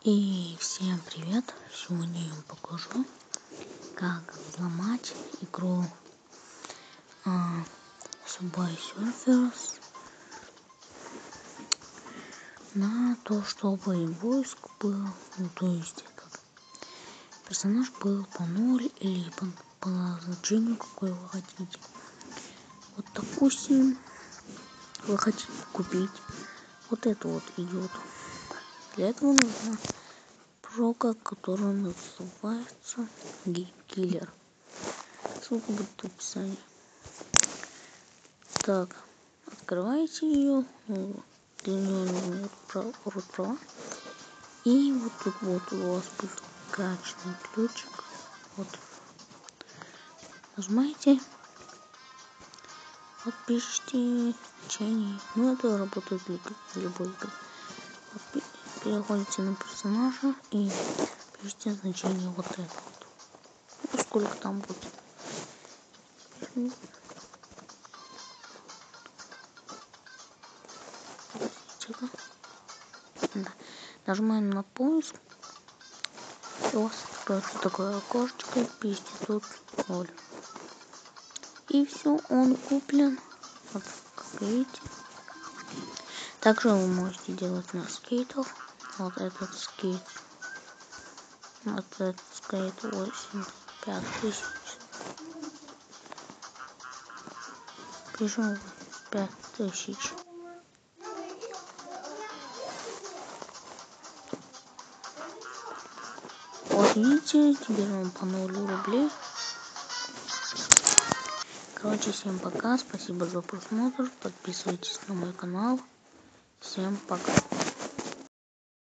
И всем привет! Сегодня я вам покажу, как взломать игру Subway Surfers на то, чтобы войск был, то есть этот персонаж был по 0 или по значению, какой вы хотите. Вот допустим, вы хотите купить вот это вот идет. Для этого нужна прока, которая называется Геймкиллер. Ссылка будет в описании. Так, открываете ее, для нее нужно root права. И вот тут вот у вас будет качественный ключик. Вот. Нажимаете. Вот пишите значение. Ну это работает для любой игры. Вот, переходите на персонажа и пишите значение вот это вот. Ну, сколько там будет. Да. Нажимаем на поиск. И у вас откроется такое окошечко. Пишите тут 0. И все, он куплен. Вот, как видите. Также вы можете делать на скейтов. Вот этот скейт. Вот этот скейт 5000. Пишем 5000. Вот видите, теперь вам по 0 рублей. Короче, всем пока, спасибо за просмотр, подписывайтесь на мой канал, всем пока.